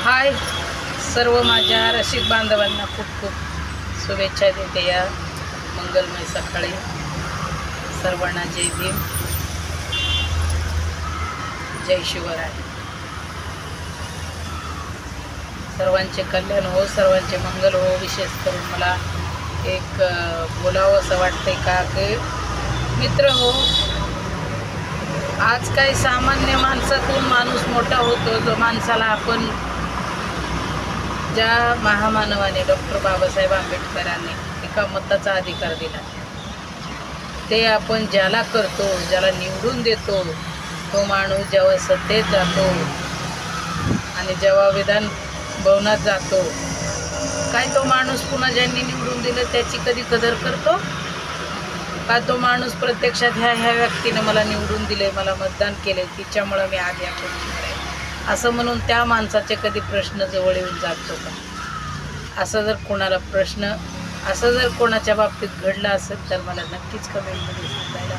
हाय सर्व माझ्या रसिक बांधवांना खूप खूप शुभेच्छा देते या मंगलमय सकाळी। सर्वांना जय भीम, जय शिवराय। सर्वांचे कल्याण हो, सर्वांचे मंगल हो। विशेष करून मला एक बोलावं असं वाटतंय का की मित्र हो, आज काही सामान्य माणसातून माणूस मोठा होतो। जो माणसाला आपण ज्या महामानवाने डॉक्टर बाबासाहेब आंबेडकरांनी एका मताचा अधिकार दिला, ते आपण ज्याला करतो, ज्याला निवडून देतो, तो माणूस जेव्हा सत्तेत जातो आणि जेव्हा विधान भवनात जातो, काय तो माणूस पुन्हा ज्यांनी निवडून दिलं त्याची कधी कदर करतो का? तो माणूस प्रत्यक्षात ह्या व्यक्तीने मला निवडून दिले, मला मतदान केले, तिच्यामुळं मी आज या पोस्टवर आहे असं म्हणून त्या माणसाचे कधी प्रश्न जवळ येऊन जातो का? असं जर कोणाच्या बाबतीत घडलं असेल तर मला नक्कीच कमेंटमध्ये सांगायला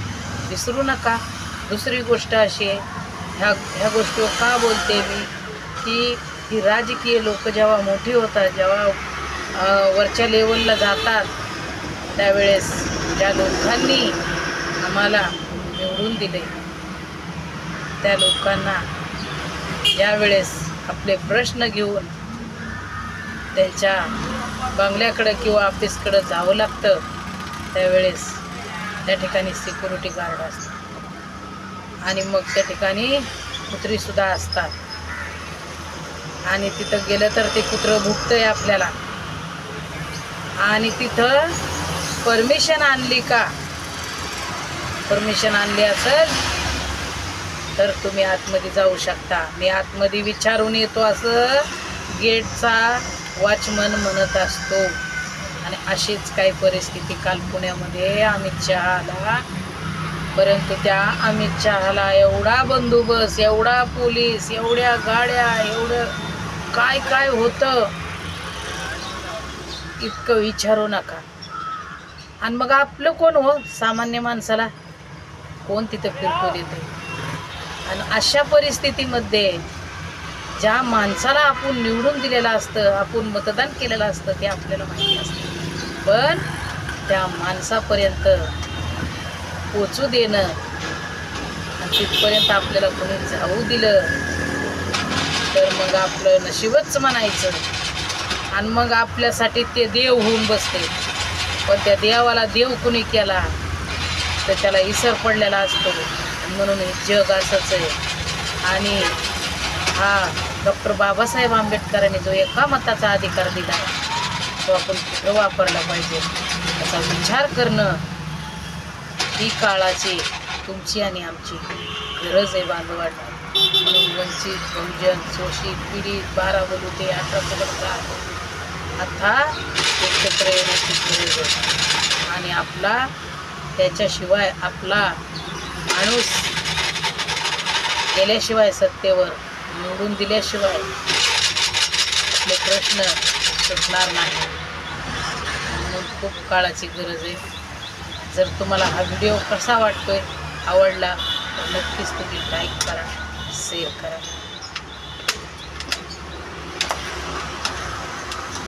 विसरू नका। दुसरी गोष्ट अशी आहे, ह्या गोष्टीवर का बोलते मी की ही राजकीय लोक जेव्हा मोठी होतात, जेव्हा वरच्या लेवलला जातात, त्यावेळेस ज्या लोकांनी आम्हाला निवडून दिले त्या लोकांना ज्यावेळेस आपले प्रश्न घेऊन त्यांच्या बंगल्याकडे किंवा ऑफिसकडे जावं लागतं, त्यावेळेस त्या ठिकाणी सिक्युरिटी गार्ड असतात आणि मग त्या ठिकाणी कुत्रीसुद्धा असतात आणि तिथं गेलं तर ते कुत्रं भुकतंय आपल्याला आणि तिथं परमिशन आणली का? परमिशन आणली असेल तर तुम्ही आतमध्ये जाऊ शकता। मी आतमध्ये विचारून येतो असं गेटचा वॉचमन म्हणत असतो। आणि अशीच काही परिस्थिती काल पुण्यामध्ये अमित शहा आला, परंतु त्या अमित शहाला एवढा बंदोबस्त, एवढा पोलीस, एवढ्या गाड्या, एवढं काय काय होतं इतकं विचारू नका। आणि मग आपलं कोण हो, सामान्य माणसाला कोण तिथं फिरकू देतं? आणि अशा परिस्थितीमध्ये ज्या माणसाला आपण निवडून दिलेलं असतं, आपण मतदान केलेलं असतं, ते आपल्याला माहिती असतं, पण त्या माणसापर्यंत पोचू देणं आणि तिथपर्यंत आपल्याला कोणी जाऊ दिलं तर मग आपलं नशीबच म्हणायचं। आणि मग आपल्यासाठी ते देव होऊन बसते, पण त्या देवाला देव कुणी केला तर त्याला इसर पडलेला असतो। म्हणून हे जग असंच आहे। आणि हा डॉक्टर बाबासाहेब आंबेडकरांनी जो एका मताचा अधिकार दिला आहे तो आपण कुठं वापरला पाहिजे याचा विचार करणं ही काळाची, तुमची आणि आमची गरज आहे बांधवांना। म्हणून वंचित, बहुजन, शोषित, पीडित, 12 बलुते, 18 आता एकत्र येण्याची गरज आहे। आणि आपला त्याच्याशिवाय आपला माणूस गेल्याशिवाय, सत्तेवर निवडून दिल्याशिवाय आपले प्रश्न सुटणार नाही। म्हणून खूप काळाची गरज आहे। जर तुम्हाला हा व्हिडिओ कसा वाटतोय, आवडला तर नक्कीच तुम्ही लाईक करा, शेअर करा।